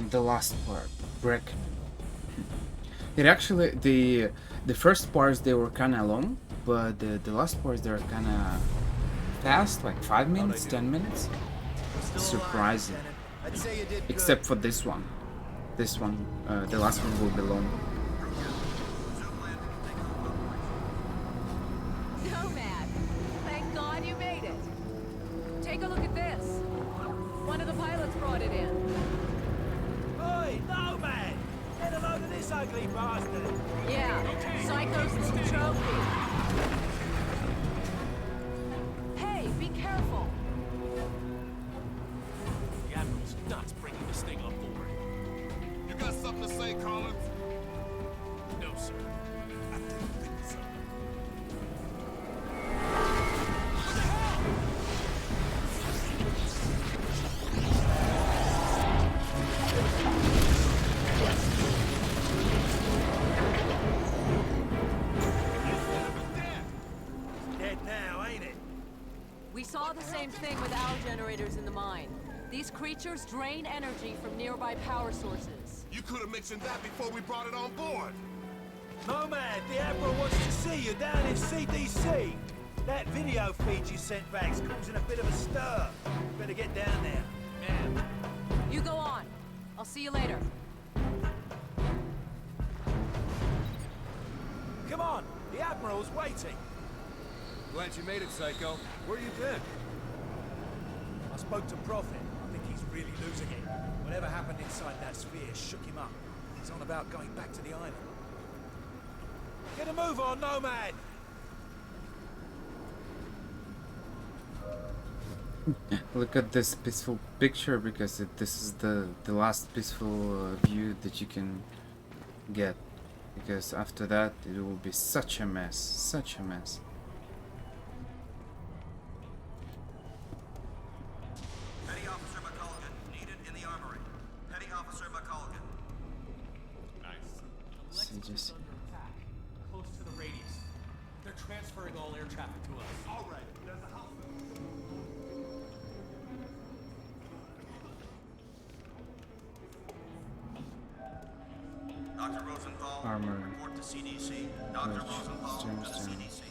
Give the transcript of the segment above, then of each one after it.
the last part, break. It actually the first parts they were kind of long, but the last parts they were kind of fast, like 5 minutes, 10 minutes. Surprising. Except for this one. This one, the last one will be long. Nomad, thank God you made it. Take a look at this. One of the pilots brought it in. Oi, Nomad! Get a load of this ugly bastard! Yeah, Psycho's little trophy. Hey, be careful. The Admiral's nuts bringing this thing on board. You got something to say, Collins? No, sir. I didn't think so. Dead now, ain't it? We saw the same thing with owl generators in the mine. These creatures drain energy from nearby power sources. You could have mentioned that before we brought it on board. Nomad, the Admiral wants to see you down in CDC. That video feed you sent back's causing a bit of a stir. Better get down there. Man. You go on. I'll see you later. Come on, the Admiral's waiting. Glad you made it, Psycho. Where you been? I spoke to Prophet. I think he's really losing it. Whatever happened inside that sphere shook him up. He's on about going back to the island. Get a move on, Nomad! Look at this peaceful picture, because this is the last peaceful view that you can get. Because after that it will be such a mess, such a mess. Petty Officer McCullough needed in the armory. Petty Officer McCullough. Nice. So just Under attack, close to the radius. They're transferring all air traffic to us. All right, there's a house. Dr. Rosenthal, Armor. report to CDC. Dr. Rosenthal to the CDC.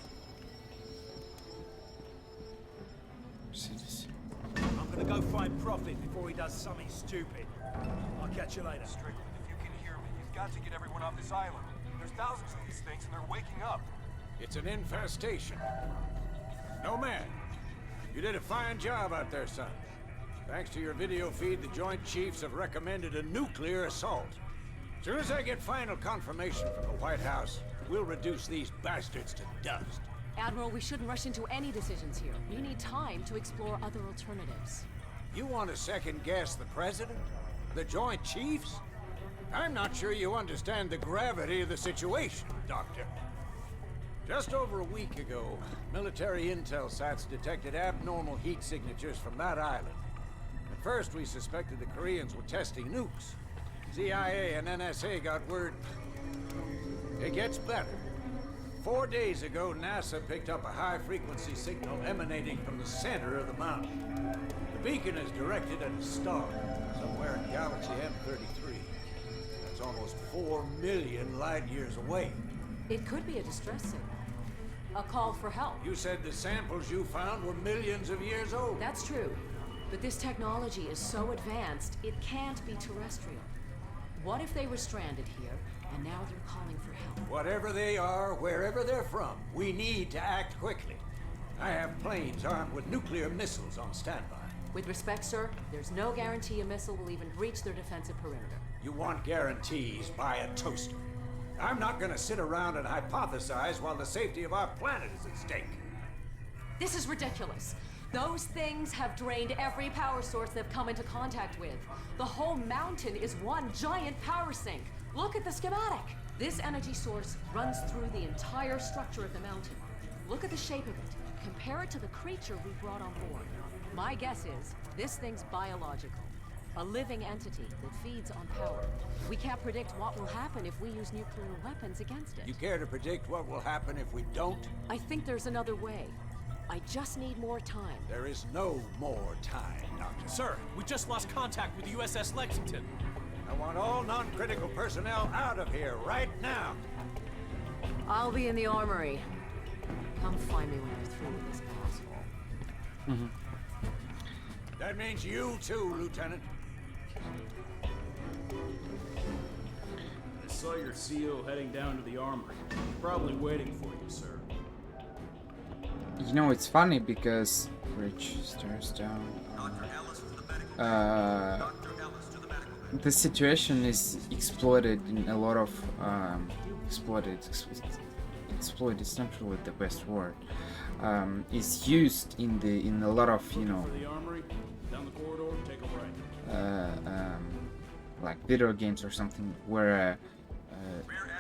CDC. I'm gonna go find Prophet before he does something stupid. I'll catch you later. Strickland, if you can hear me, you've got to get everyone off this island. There's thousands of these things and they're waking up. It's an infestation. No man. You did a fine job out there, son. Thanks to your video feed, the Joint Chiefs have recommended a nuclear assault. As soon as I get final confirmation from the White House, we'll reduce these bastards to dust. Admiral, we shouldn't rush into any decisions here. We need time to explore other alternatives. You want to second-guess the President? The Joint Chiefs? I'm not sure you understand the gravity of the situation, Doctor. Just over a week ago, military intel sats detected abnormal heat signatures from that island. At first, we suspected the Koreans were testing nukes. CIA and NSA got word. It gets better. 4 days ago, NASA picked up a high-frequency signal emanating from the center of the mountain. The beacon is directed at a star, somewhere in Galaxy M33. That's almost 4 million light-years away. It could be a distress signal. A call for help. You said the samples you found were millions of years old. That's true. But this technology is so advanced, it can't be terrestrial. What if they were stranded here, and now they're calling for help? Whatever they are, wherever they're from, we need to act quickly. I have planes armed with nuclear missiles on standby. With respect, sir, there's no guarantee a missile will even breach their defensive perimeter. You want guarantees, buy a toaster. I'm not gonna sit around and hypothesize while the safety of our planet is at stake. This is ridiculous. Those things have drained every power source they've come into contact with. The whole mountain is one giant power sink. Look at the schematic. This energy source runs through the entire structure of the mountain. Look at the shape of it. Compare it to the creature we brought on board. My guess is, this thing's biological. A living entity that feeds on power. We can't predict what will happen if we use nuclear weapons against it. You care to predict what will happen if we don't? I think there's another way. I just need more time. There is no more time, Doctor. Sir, we just lost contact with the USS Lexington. I want all non-critical personnel out of here right now. I'll be in the armory. Come find me when you're through with this asshole. That means you too, Lieutenant. I saw your CO heading down to the armory. Probably waiting for you, sir. You know, it's funny because Rich stares down. Dr. Ellis to the medical bay. Dr. Ellis to the medical bay. The situation is exploited in a lot of exploited. It's not really the best word. Is used in a lot of, you know, For the armory, down the corridor, take a right. like video games or something, where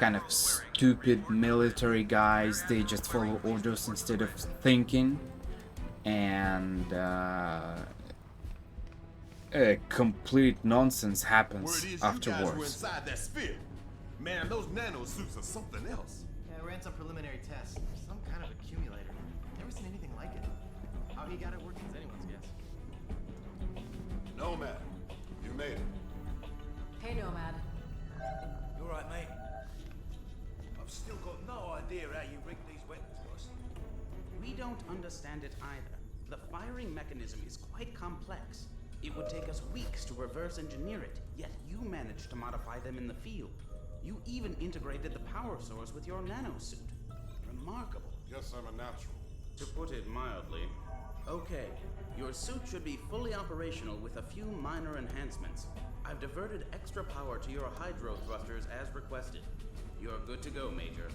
kind of stupid military guys, they just follow orders instead of thinking, and complete nonsense happens Word is you guys were afterwards. inside that sphere. Man, those nano suits are something else. Yeah, I ran some preliminary tests. Some kind of accumulator. Never seen anything like it. How he got it working is anyone's guess. Nomad, you made it. Hey, Nomad. You alright, mate? I've still got no idea how you rigged these weapons, boss. We don't understand it either. The firing mechanism is quite complex. It would take us weeks to reverse engineer it, yet you managed to modify them in the field. You even integrated the power source with your nanosuit. Remarkable. Guess I'm a natural. To put it mildly. Okay, your suit should be fully operational with a few minor enhancements. I've diverted extra power to your hydro thrusters as requested. You're good to go, Major.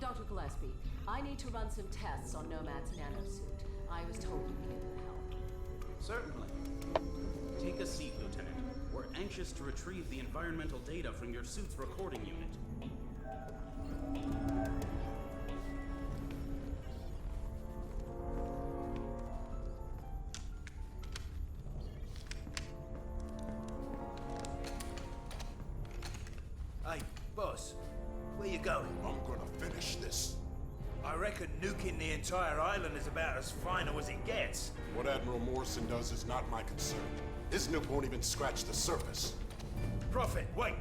Dr. Gillespie, I need to run some tests on Nomad's nanosuit. I was told you'd be able to help. Certainly. Take a seat, Lieutenant. We're anxious to retrieve the environmental data from your suit's recording unit. Hey, boss, where you going? I'm gonna finish this. I reckon nuking the entire island is about as final as it gets. What Admiral Morrison does is not my concern. His nuke won't even scratch the surface. Prophet, wait!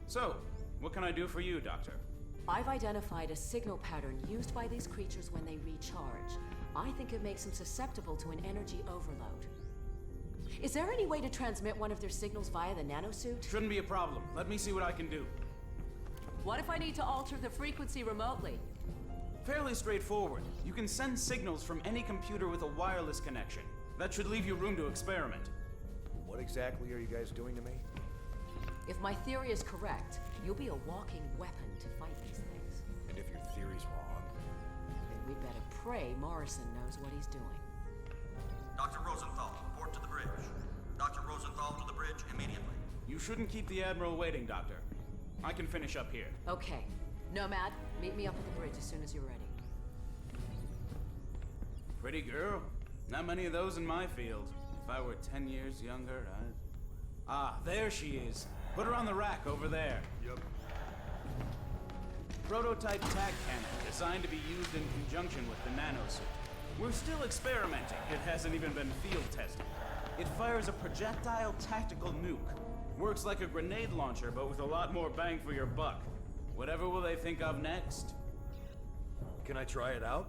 So, what can I do for you, Doctor? I've identified a signal pattern used by these creatures when they recharge. I think it makes them susceptible to an energy overload. Is there any way to transmit one of their signals via the nanosuit? Shouldn't be a problem. Let me see what I can do. What if I need to alter the frequency remotely? Fairly straightforward. You can send signals from any computer with a wireless connection. That should leave you room to experiment. What exactly are you guys doing to me? If my theory is correct, you'll be a walking weapon to fight these things. And if your theory's wrong? Then we better pray Morrison knows what he's doing. Dr. Rosenthal, report to the bridge. Dr. Rosenthal to the bridge immediately. You shouldn't keep the Admiral waiting, Doctor. I can finish up here. Okay. Nomad, meet me up at the bridge as soon as you're ready. Pretty girl. Not many of those in my field. If I were 10 years younger, I'd... Ah, there she is. Put her on the rack over there. Yep. Prototype tag cannon, designed to be used in conjunction with the nanosuit. We're still experimenting. It hasn't even been field tested. It fires a projectile tactical nuke. Works like a grenade launcher, but with a lot more bang for your buck. Whatever will they think of next? Can I try it out?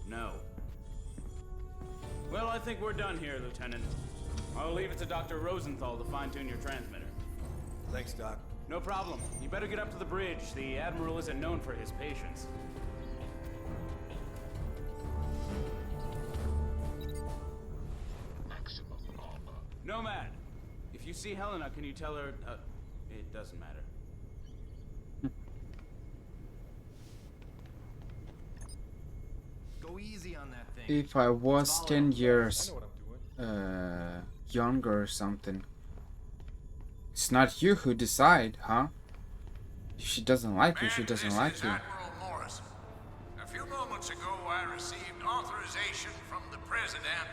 No. Well, I think we're done here, Lieutenant. I'll leave it to Dr. Rosenthal to fine-tune your transmitter. Thanks, Doc. No problem. You better get up to the bridge. The Admiral isn't known for his patience. Maximum armor. Nomad, if you see Helena, can you tell her... it doesn't matter. Go easy on that thing. If I was 10 years younger or something, it's not you who decide, huh? If she doesn't like you, she doesn't like you. Admiral Morrison. A few moments ago, I received authorization from the President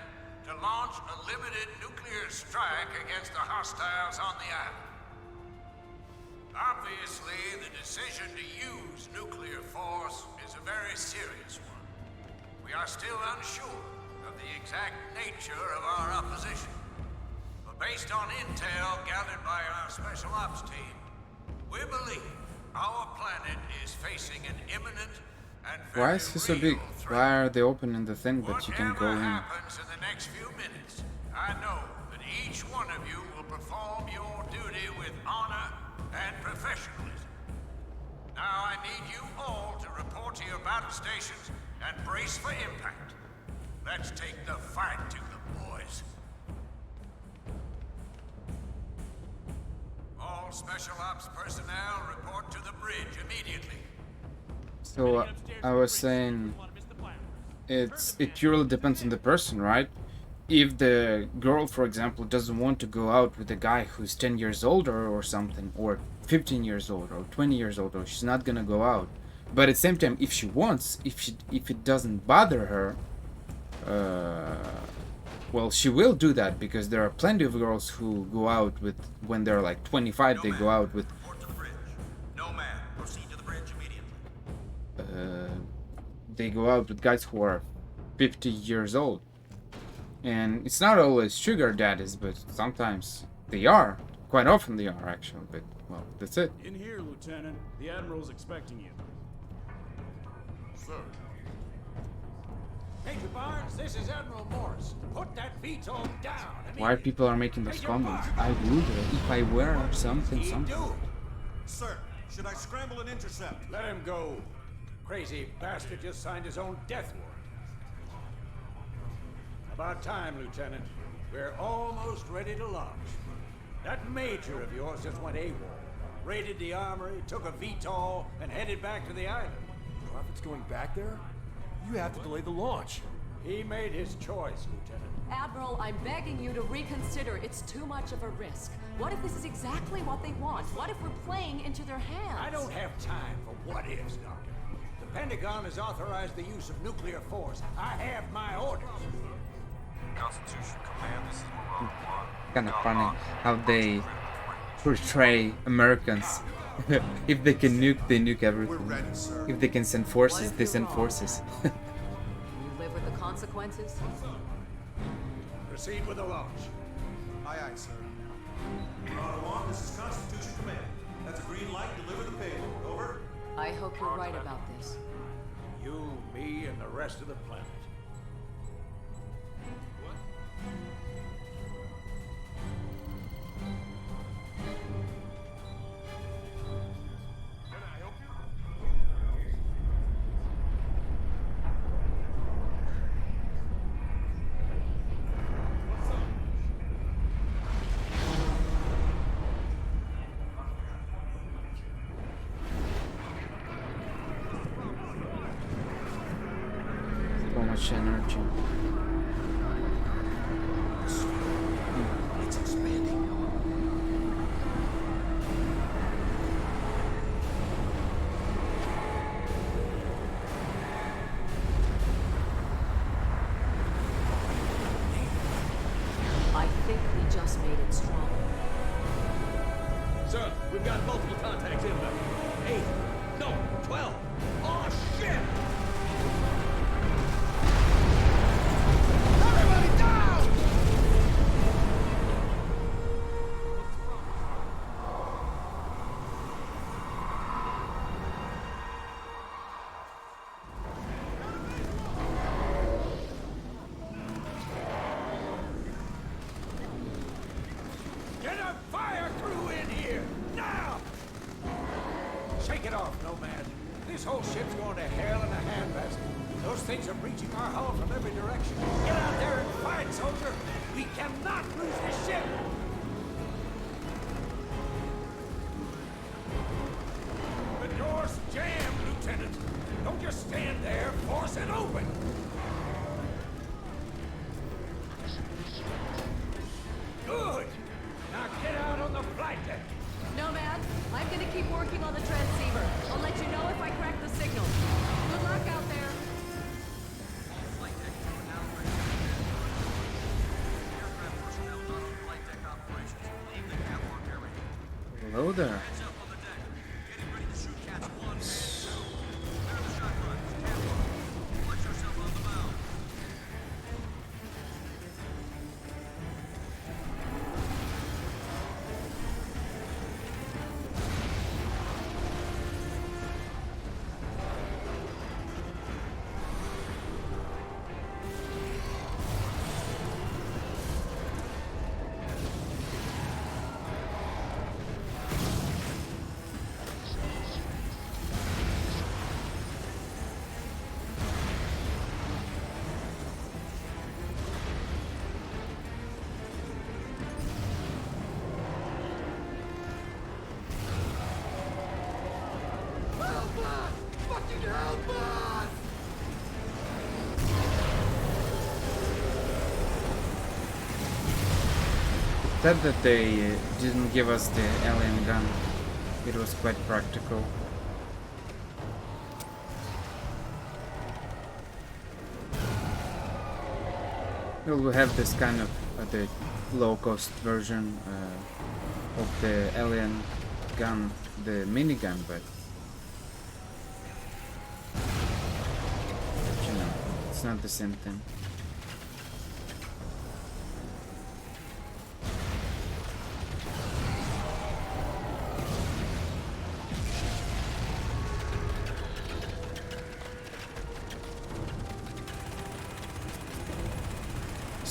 to launch a limited nuclear strike against the hostiles on the island. Obviously, the decision to use nuclear force is a very serious one. We are still unsure of the exact nature of our opposition. But based on intel gathered by our special ops team, we believe our planet is facing an imminent and very Why is he so big? real threat. Why are they opening the thing but you can go Whatever in? happens in the next few minutes, I know that each one of you will perform your duty with honor and professionalism. Now I need you all to report to your battle stations and brace for impact. Let's take the fight to them, boys. All special ops personnel report to the bridge immediately. So I was saying it purely depends on the person, right? If the girl, for example, doesn't want to go out with a guy who's 10 years older or something, or 15 years old or 20 years older, she's not gonna go out. But at the same time, if she wants, if it doesn't bother her, well, she will do that, because there are plenty of girls who go out with, when they're like 25, they go out with Report to the bridge. Nomad, proceed to the bridge immediately. they go out with guys who are 50 years old. And it's not always sugar daddies, but sometimes they are. Quite often they are, actually. But, well, that's it. In here, Lieutenant. The Admiral's expecting you. Sir. Major Barnes, this is Admiral Morris. Put that veto down. Why people are making those comments? I would if I were something. Sir, should I scramble and intercept? Let him go. Crazy bastard just signed his own death warrant. About time, Lieutenant. We're almost ready to launch. That major of yours just went AWOL. Raided the armory, took a VTOL, and headed back to the island. Prophet's going back there? You have to delay the launch. He made his choice, Lieutenant. Admiral, I'm begging you to reconsider. It's too much of a risk. What if this is exactly what they want? What if we're playing into their hands? I don't have time for what-ifs, Doctor. The Pentagon has authorized the use of nuclear force. I have my orders. Constitution Command, this is Morale 1. Kind of funny how they portray Americans. If they can nuke, they nuke everything. We're ready, sir. If they can send forces, they send forces. Can you live with the consequences? Proceed with the launch. Aye, aye, sir. Morale 1, this is Constitution Command. That's a green light, deliver the payload. Over. I hope you're right about this. You, me, and the rest of the planet. So much energy. It's expanding. I think we just made it stronger. Sir, we've got multiple contacts inbound. 8, no, 12. Oh, shit! Everybody down! Get a fire crew in here, now! Shake it off, Nomad. This whole ship's going to hell in a handbasket. Those things are breaching our hull from every direction. Get out there and fight, soldier! We cannot lose this ship! The door's jammed, Lieutenant. Don't just stand there. Force it open. Good. Now get out on the flight deck. Nomad, I'm gonna keep working on the transceiver. I'll let you know if I crack the signal. Good luck out there. Flight deck going down for aircraft personnel not on flight deck operations. Leave the catwalk area. Hello there. Heads up on the deck. Getting ready to shoot cats 1 and 2. Clear the shot runs. Catwalk. Watch yourself on the bow. Sad that they didn't give us the alien gun. It was quite practical. Well, we have this kind of the low-cost version of the alien gun, the minigun, but you know, it's not the same thing.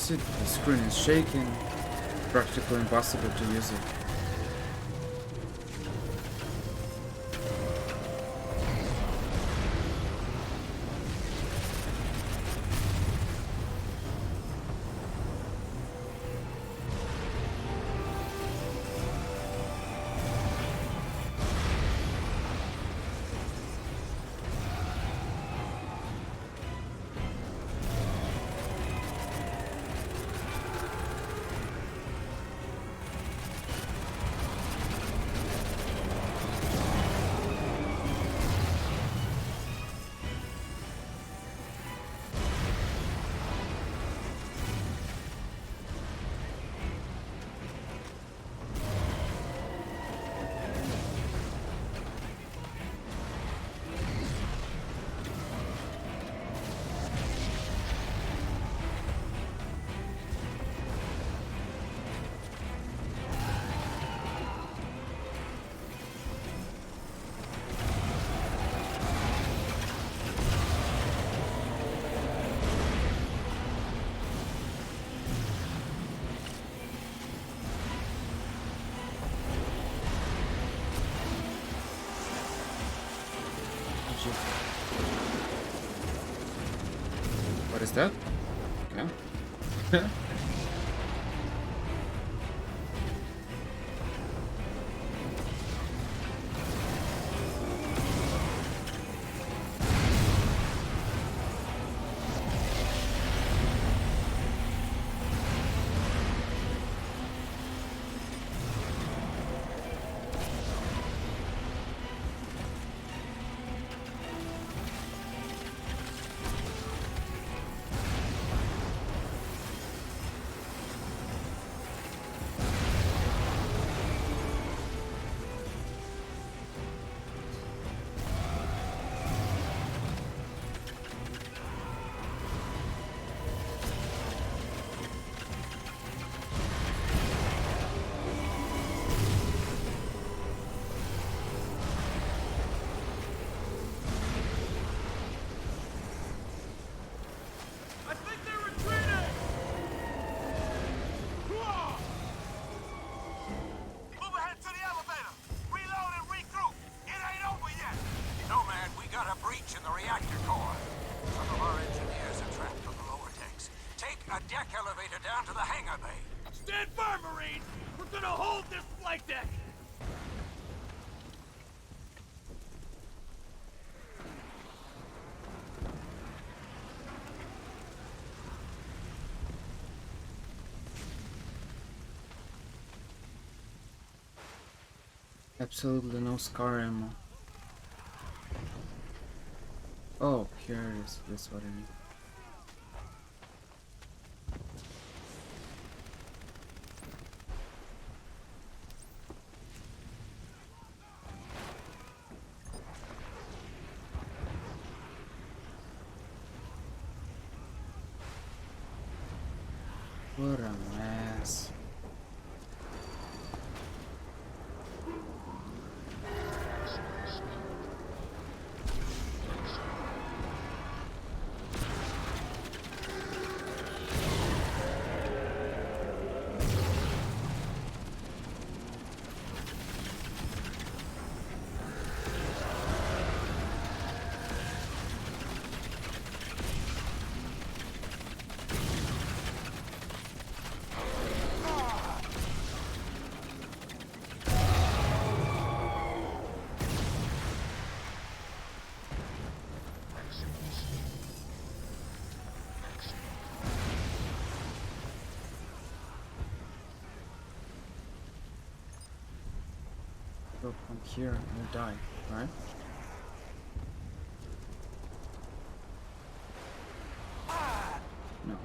The screen is shaking, practically impossible to use it. What is that? Okay. Stand firm, Marines! We're gonna hold this flight deck! Absolutely no scar ammo. Oh, here it is. That's what I need. What a mess. go from here and die, right? No.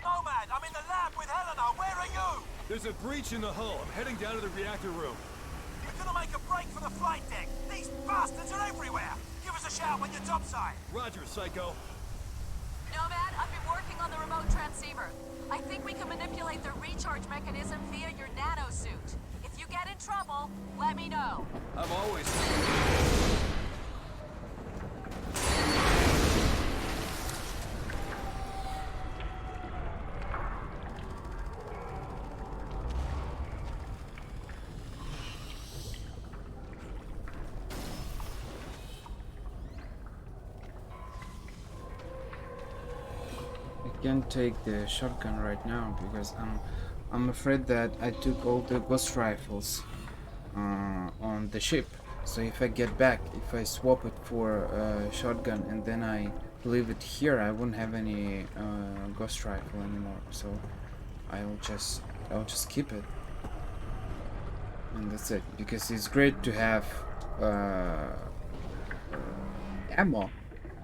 Nomad, I'm in the lab with Helena. Where are you? There's a breach in the hull. I'm heading down to the reactor room. We're gonna make a break for the flight deck. These bastards are everywhere. Give us a shout when you're topside. Roger, Psycho. Nomad, I've been working on the remote transceiver. I think we can manipulate the recharge mechanism via your nanosuit. If you get in trouble, let me know. I'm always... I can't take the shotgun right now because I'm afraid that I took all the ghost rifles on the ship. So if I get back, if I swap it for a shotgun and then I leave it here, I won't have any ghost rifle anymore. So I'll just keep it, and that's it. Because it's great to have ammo.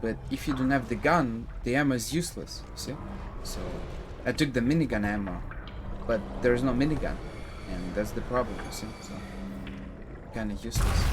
But if you don't have the gun, the ammo is useless, you see? So, I took the minigun ammo, but there's no minigun, and that's the problem, you see? So, kinda useless.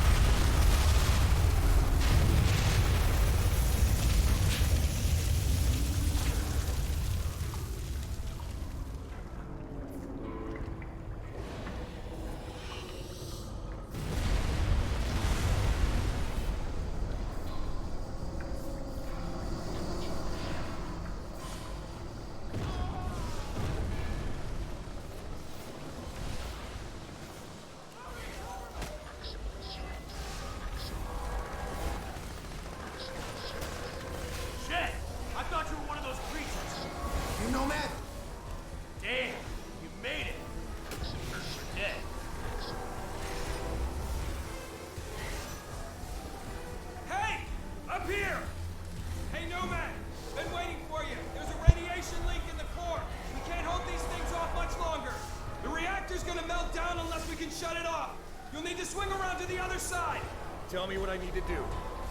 Tell me what I need to do.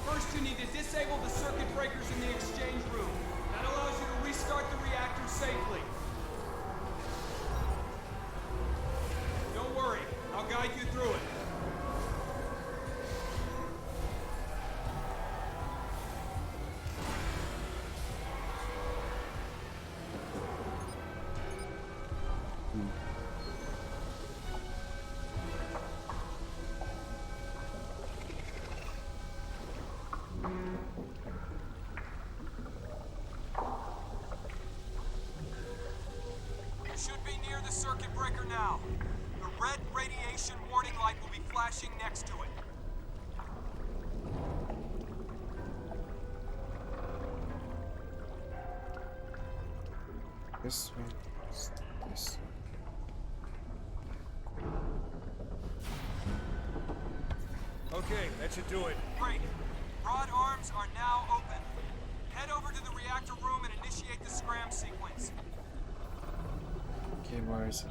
First, you need to disable the circuit breakers in the exchange room. That allows you to restart the reactor safely. Don't worry, I'll guide you through it. Should be near the circuit breaker now. The red radiation warning light will be flashing next to it. This one, this. Okay, that should do it. Great. Rod arms are now open. Head over to the reactor room and initiate the scram sequence. Okay, where is it?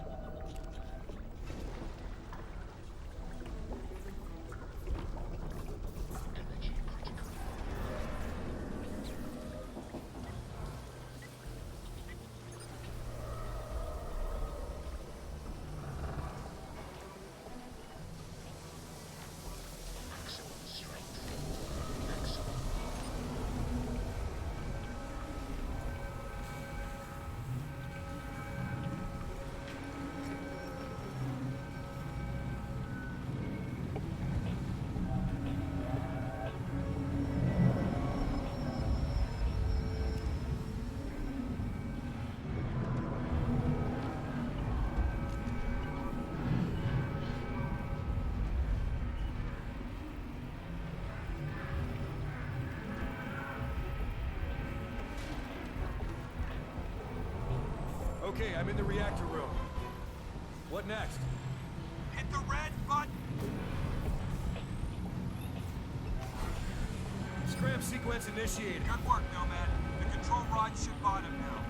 Okay, I'm in the reactor room. What next? Hit the red button. Scram sequence initiated. Good work, Nomad. The control rod should bottom now.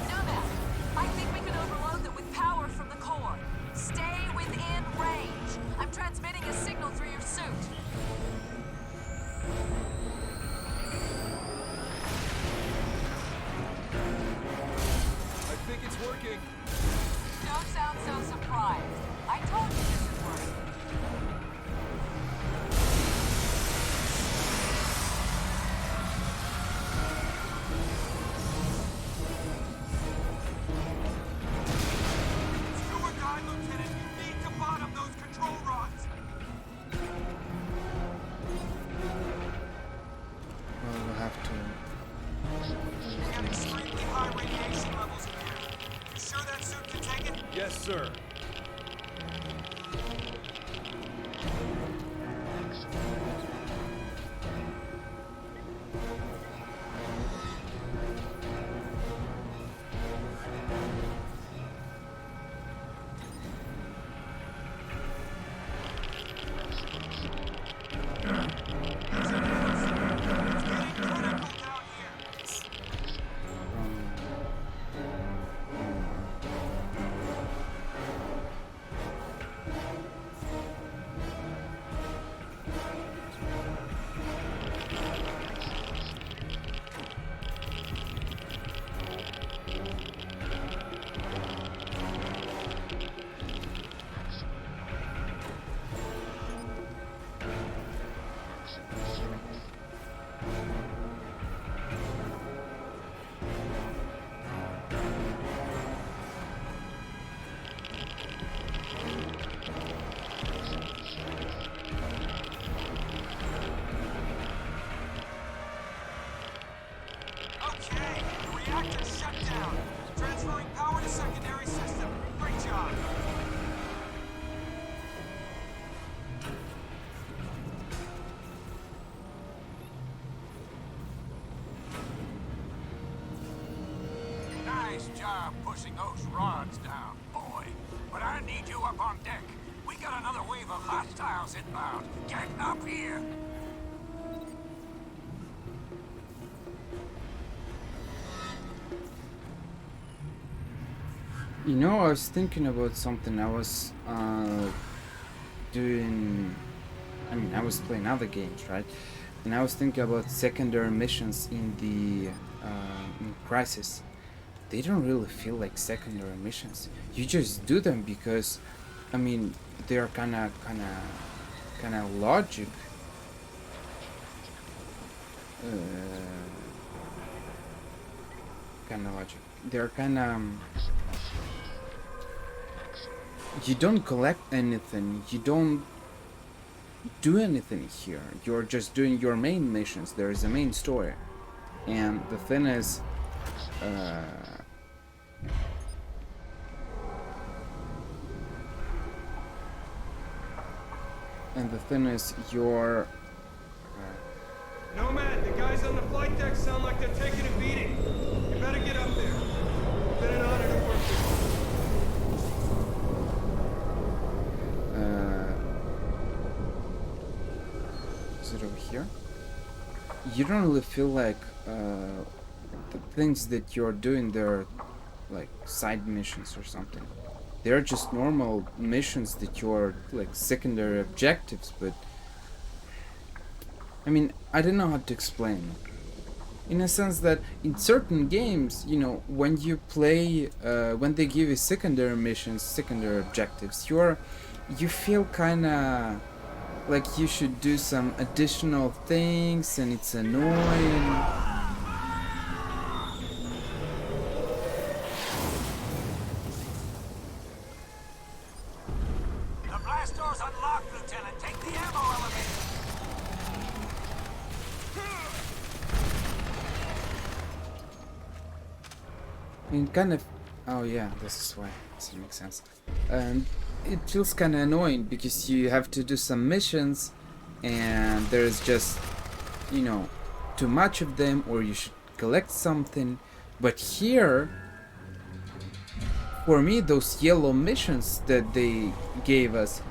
Nomad, I think we can overload them with power from the core. Stay within range. I'm transmitting a signal through your suit. I think it's working. Don't sound so surprised. I told you this would work. Steward Guide, Lieutenant, you need to bottom those control rods. Well, we'll have to. We have extremely high radiation levels in here. You sure that suit can take it? Yes, sir. Okay, the reactor's shut down. Transferring power to secondary system. Great job. Nice job pushing those rods down, boy. But I need you up on deck. We got another wave of hostiles inbound. Get up here. You know, I was thinking about something. I was doing. I mean, I was playing other games, right? And I was thinking about secondary missions in the in Crysis. They don't really feel like secondary missions. You just do them because, I mean, they're kind of logic. Kind of logic. They're kind of. You don't collect anything. You don't do anything here. You're just doing your main missions. There is a main story, and the thing is, you're. Nomad, the guys on the flight deck sound like they're taking a beating. You better get up there. It's been an honor to work with Is it over here? You don't really feel like the things that you're doing there, like side missions or something. They're just normal missions that you're like secondary objectives, but I mean, I don't know how to explain. In a sense that in certain games, you know, when you play, when they give you secondary missions, secondary objectives, you feel kind of like you should do some additional things, and it's annoying. The blast door's unlocked, Lieutenant. Take the ammo elevator. I mean, kind of. Oh yeah, this is why. This makes sense. And it feels kind of annoying because you have to do some missions, and there's just, you know, too much of them, or you should collect something. But here, for me, those yellow missions that they gave us,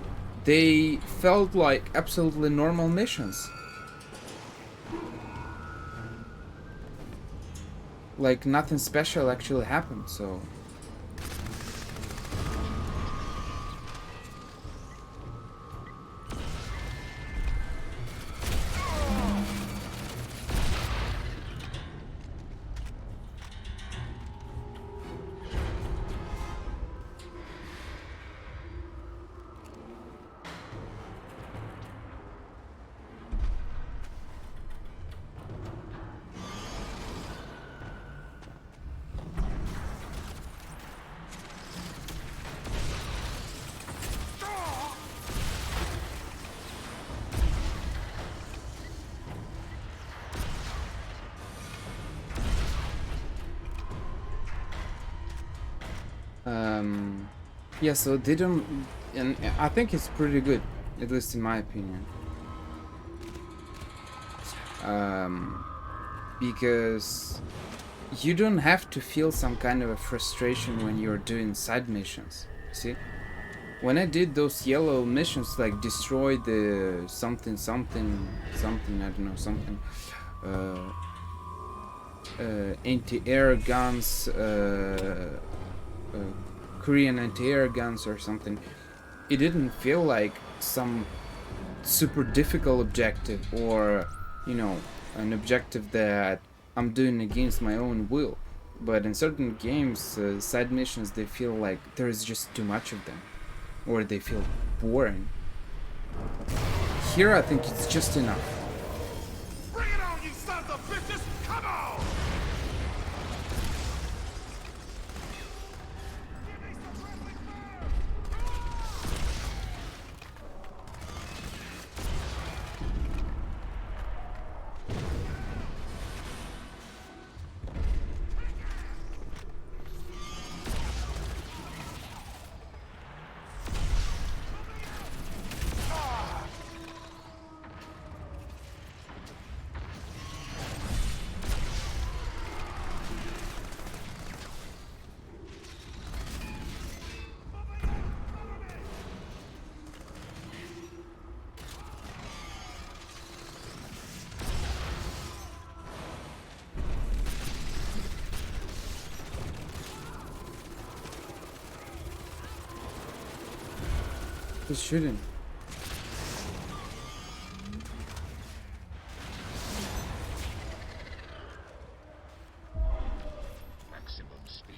they felt like absolutely normal missions. like nothing special actually happened. So yeah, so they don't, and I think it's pretty good, at least in my opinion. Because you don't have to feel some kind of a frustration when you're doing side missions. See, when I did those yellow missions, like destroy the something, I don't know, something, anti-air guns, Korean anti-air guns or something, it didn't feel like some super difficult objective, or, you know, an objective that I'm doing against my own will. But in certain games, side missions, they feel like there's just too much of them, or they feel boring. Here I think it's just enough. Bring it on, you sons of bitches! Come on! Who's shooting? Maximum speed.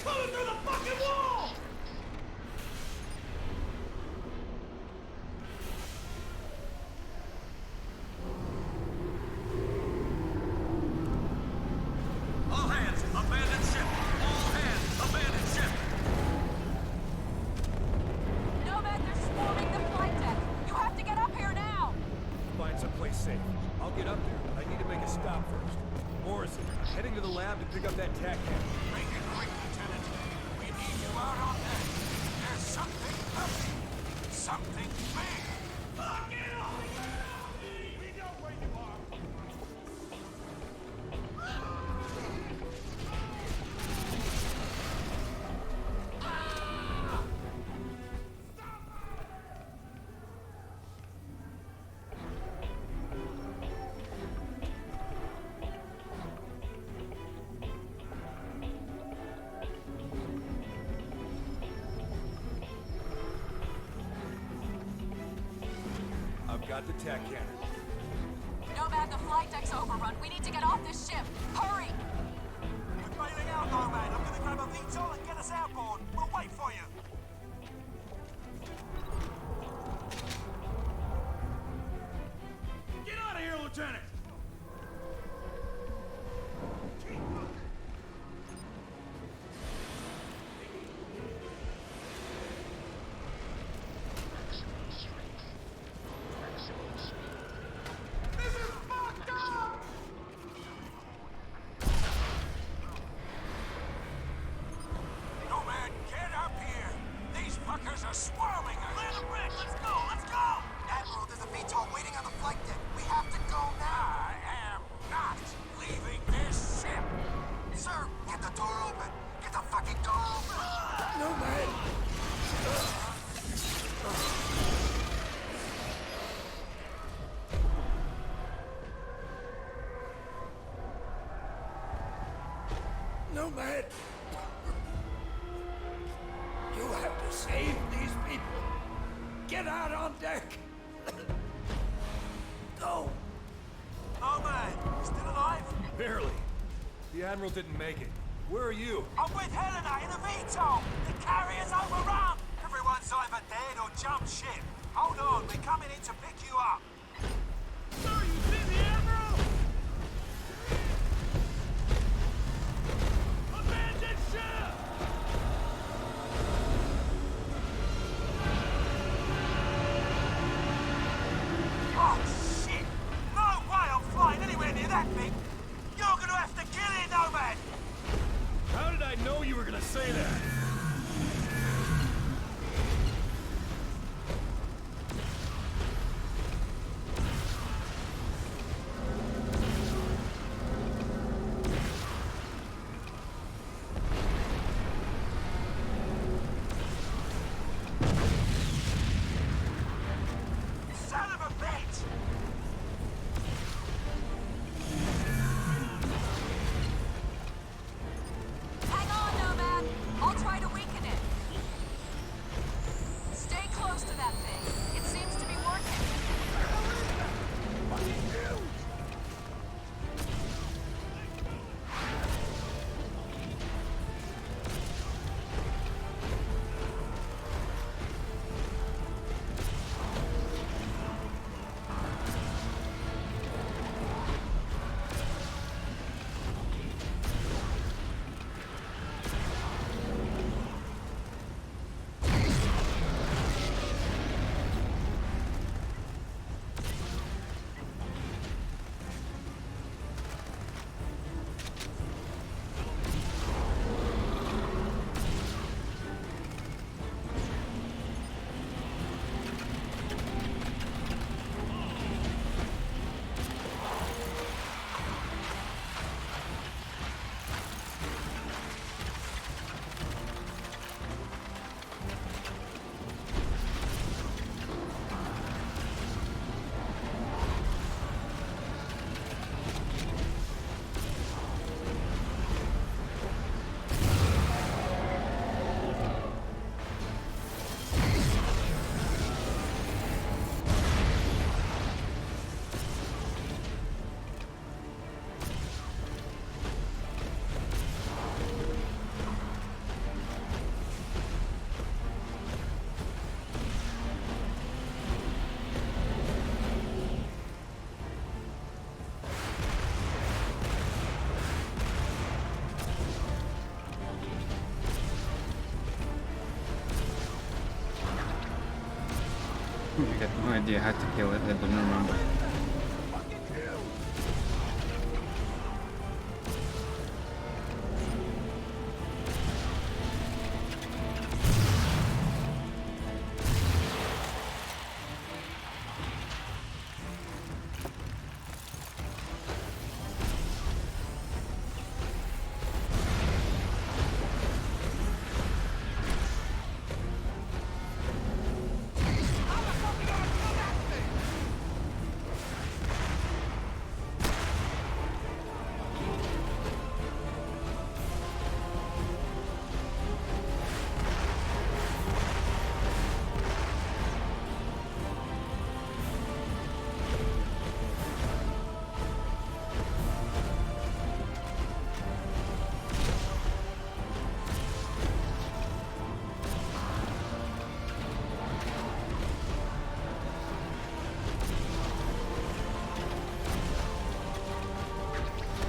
Coming through the fucking wall! All hands, abandon ship! All hands, abandon ship! Nomad, they're swarming the flight deck. You have to get up here now. Find someplace safe. I'll get up there, but I need to make a stop first. Morrison, heading to the lab to pick up that tac can. Make it quick, Lieutenant. We need you out on deck. There's something coming. Something big. Fuck it all! We know where you are! I've got the tac cannon. Nomad, the flight deck's overrun. We need to get off this ship. Hurry! We're bailing out, Nomad. I'm gonna grab a VTOL and get us outboard. We'll wait for you. Get out of here, Lieutenant! Maximum strength. Maximum speed. This is fucked up! Nomad! Nomad! You have to save these people! Get out on deck! Go! Oh man, still alive? Barely. The Admiral didn't make it. Where are you? I'm with Helena in a VTOL! The carrier's overrun! Everyone's either dead or jumped ship. Hold on, we're coming in to pick you up. Sir, you see the Admiral? Abandon ship! Oh shit! No way I'm flying anywhere near that thing! You're gonna have to kill it, Nomad! How did I know you were gonna say that? Son of a bitch! Hang on, Nomad. I'll try to weaken it. Stay close to that thing. It seems to be working. I got no idea how to kill it, I don't remember.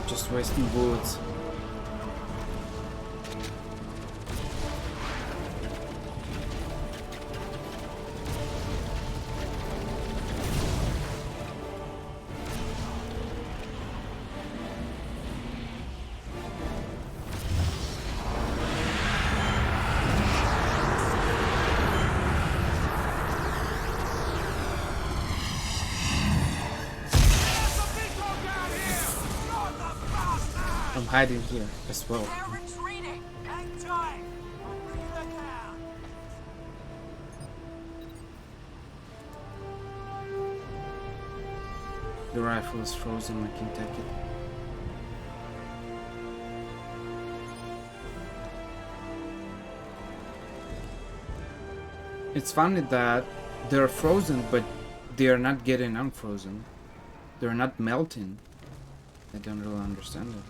Just wasting bullets. I'm hiding here as well. They're retreating! Hang tight! I'm bringing the rifle is frozen, I can take it. It's funny that they're frozen, but they are not getting unfrozen. They're not melting. I don't really understand it.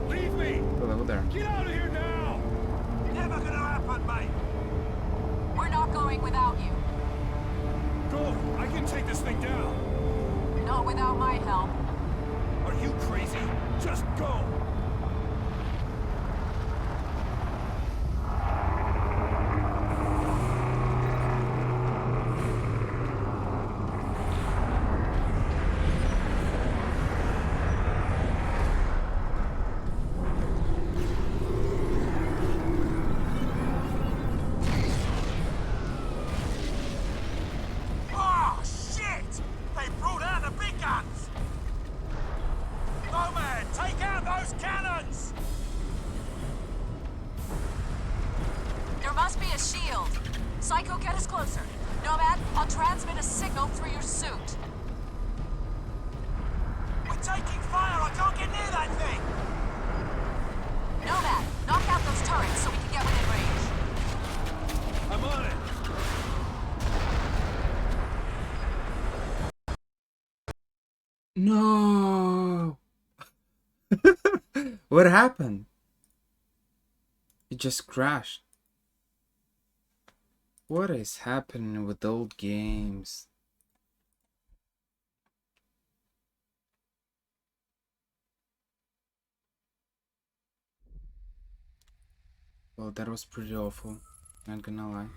Leave me! Hello there. Get out of here now! Never gonna happen, mate. We're not going without you. Go! I can take this thing down! Not without my help. Are you crazy? Just go! Oh, shit! They brought out the big guns! Nomad, take out those cannons! There must be a shield. Psycho, get us closer. Nomad, I'll transmit a signal through your suit. We're taking fire! I can't get near that thing! Nomad, knock out those turrets so we can get within range. I'm on it! No! What happened? It just crashed. What is happening with old games? Well, that was pretty awful, not gonna lie.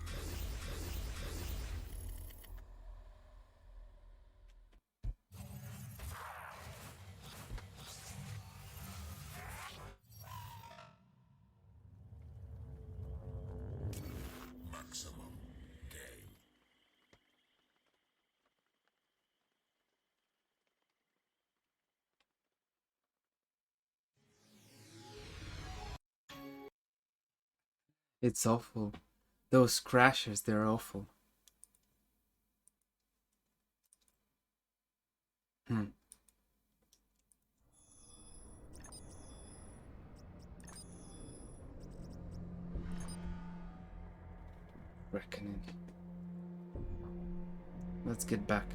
Maximum game. It's awful. Those crashes, they're awful. Reckoning. Let's get back.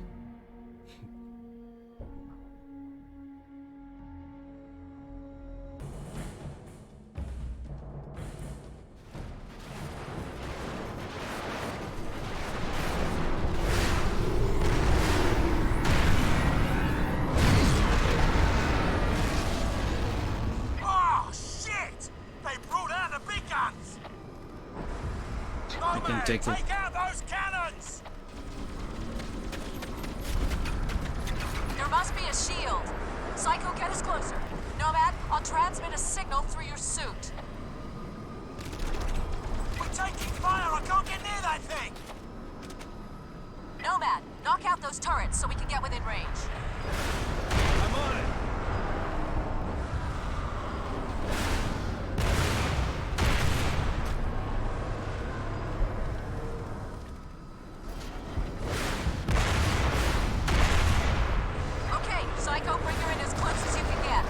Oh, shit! They brought out the big guns! I can Nomad, take it. take out those cannons! There must be a shield. Psycho, get us closer. Nomad, I'll transmit a signal through your suit. We're taking fire! I can't get near that thing! Nomad, knock out those turrets so we can get within range. I'm on it! Okay, Psycho, bring her in as close as you can get.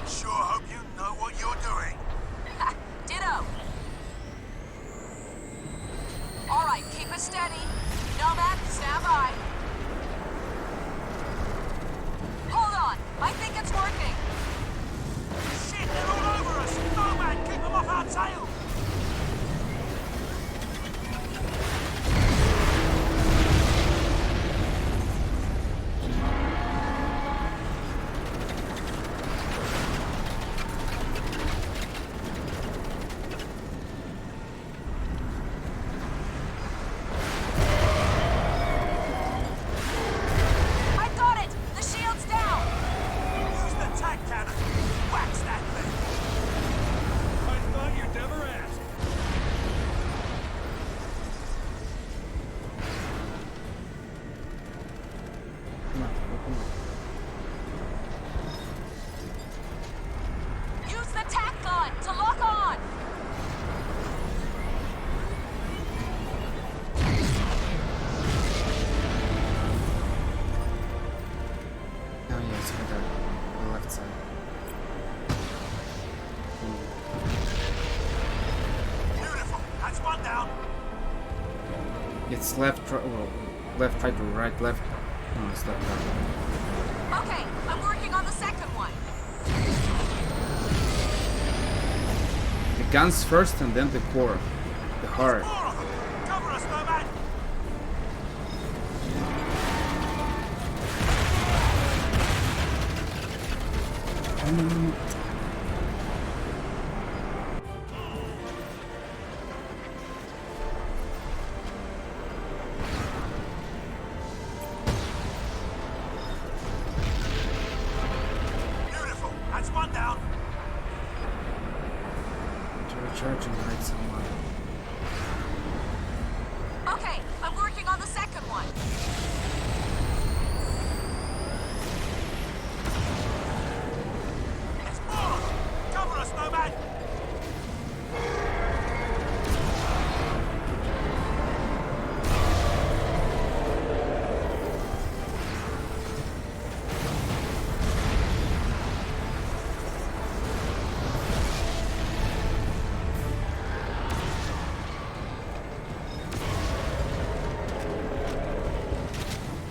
Sure hope you know what you're doing. Ha! Ditto! Alright, keep it steady. Nomad, stand by. It's left, well, left, right, or right, left. No, it's left, right. Okay, I'm working on the second one. The guns first and then the core. The heart. Cover us, Nomad! Beautiful! That's one down! To recharge and hide somewhere. Okay, I'm working on the second one. It's more! Cover us, Nomad!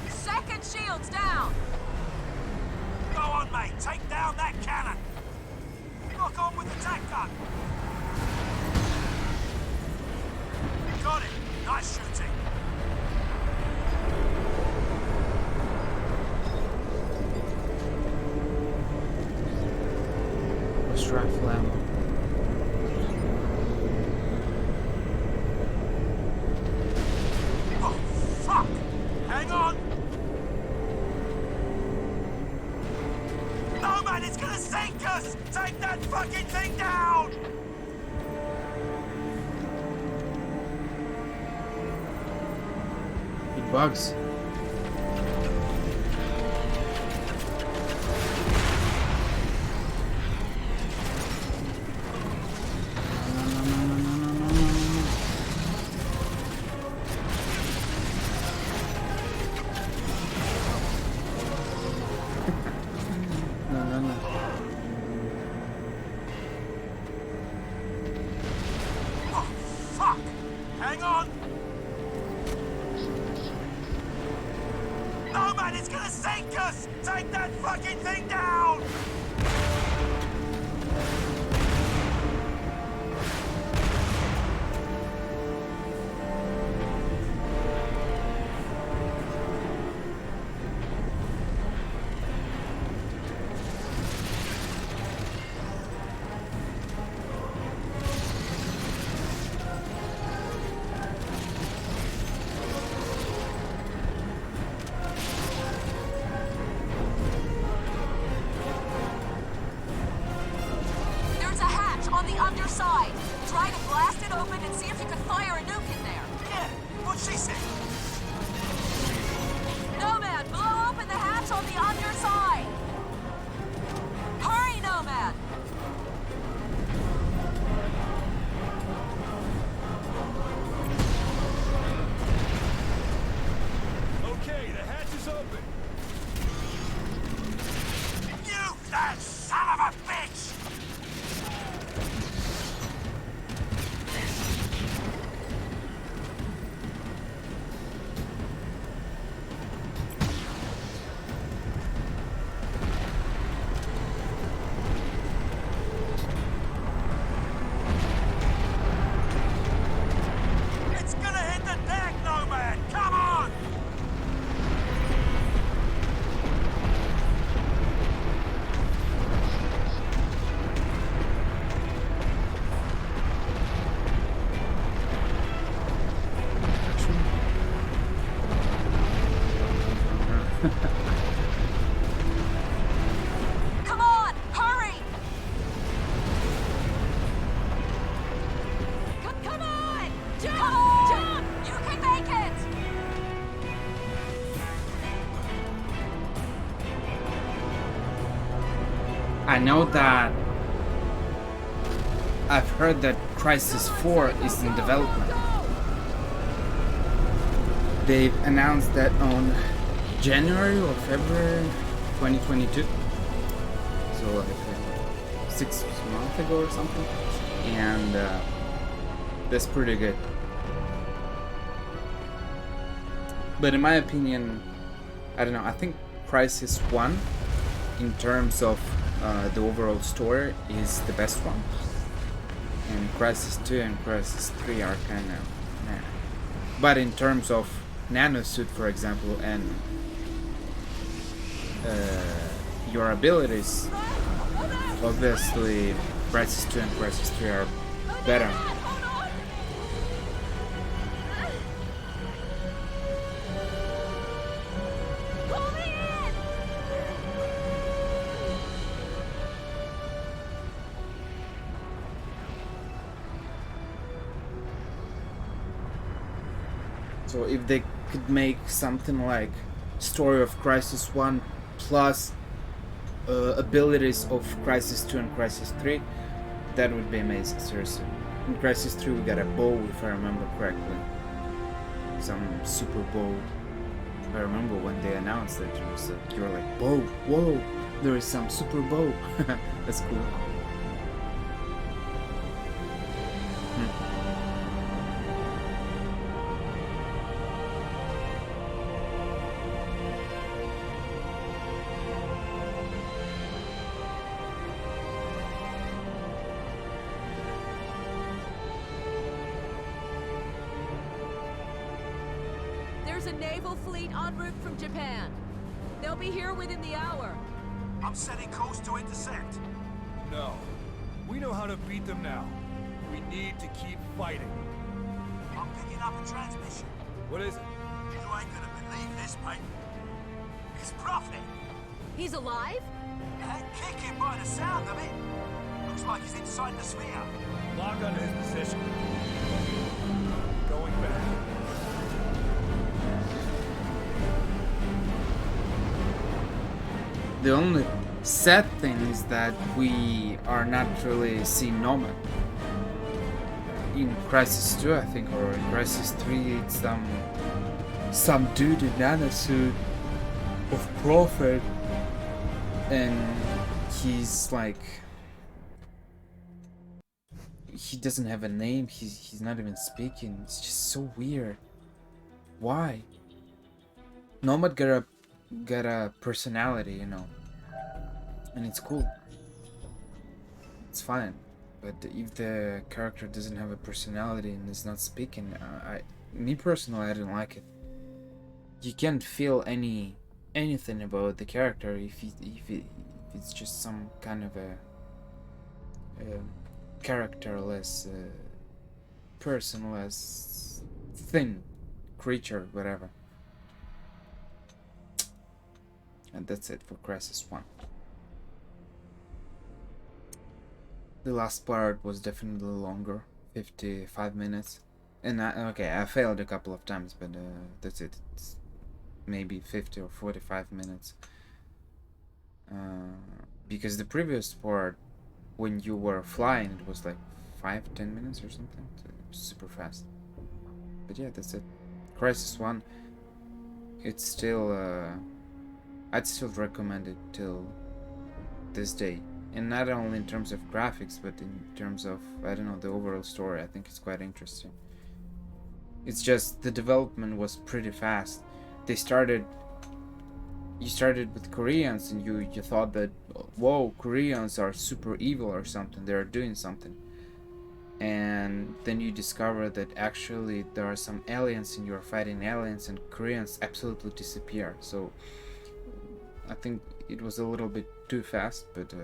Second shield's down. Go on, mate! Take down that cannon! Lock on with the tack gun! Got it! Nice shooting! Let's rifle ammo. Oh, fuck! Hang on! No, man, it's gonna sink us! Take that fucking thing down! It bugs. Oh, fuck! Hang on! No, man, it's gonna sink us! Take that fucking thing down! There's a hatch on the underside. Try to blast it open and see if you can fire a nuke in there. Yeah, what she said? Nomad, blow open the hatch on the underside. Hurry, Nomad. Okay, the hatch is open. You that son of a bitch! It's gonna hit the deck, Nomad! Come on! Come on, hurry. Come on! Jump! Jump! You can make it! I know that I've heard that Crysis 4 is in development. They've announced that on January or February 2022. So like 6 months ago or something. And that's pretty good. But in my opinion, I don't know. I think Crysis 1, in terms of the overall story, is the best one. And Crysis 2 and Crysis 3 are kind of meh. But in terms of nanosuit, for example, and your abilities, obviously Crysis 2 and Crysis 3 are better. So if they could make something like story of Crysis 1 plus abilities of Crysis 2 and Crysis 3, that would be amazing, seriously. In Crysis 3 we got a bow, if I remember correctly. Some super bow. I remember when they announced it, it was like, you were like, whoa, whoa, there is some super bow. That's cool. There's a naval fleet en route from Japan. They'll be here within the hour. I'm setting course to intercept. No. We know how to beat them now. We need to keep fighting. I'm picking up a transmission. What is it? You ain't gonna believe this, mate. It's Prophet. He's alive? And kicking by the sound of it. Looks like he's inside the sphere. Lock onto his position. Going back. The only sad thing is that we are not really seeing Nomad. In Crysis 2, I think, or in Crysis 3, it's some dude in nanosuit of Prophet, and he's like, he doesn't have a name. He's not even speaking. It's just so weird. Why? Nomad got a personality, you know, and it's cool. It's fine. But if the character doesn't have a personality and is not speaking, me personally, I didn't like it. You can't feel anything about the character if it's just some kind of a characterless, personless thing, creature, whatever. And that's it for Crysis 1. The last part was definitely longer, 55 minutes. And I failed a couple of times, but that's it. It's maybe 50 or 45 minutes. Because the previous part, when you were flying, it was like 5-10 minutes or something. So it was super fast. But yeah, that's it. Crysis 1, it's still... I'd still recommend it till this day. And not only in terms of graphics, but in terms of, I don't know, the overall story. I think it's quite interesting. It's just the development was pretty fast. You started with Koreans and you thought that, whoa, Koreans are super evil or something. They're doing something. And then you discover that actually there are some aliens and you're fighting aliens and Koreans absolutely disappear. So I think it was a little bit too fast, but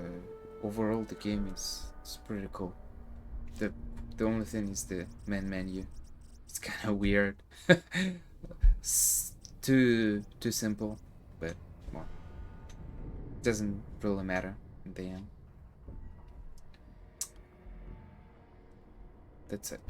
overall the game is pretty cool. The only thing is the main menu. It's kind of weird. too simple, but well, doesn't really matter in the end. That's it.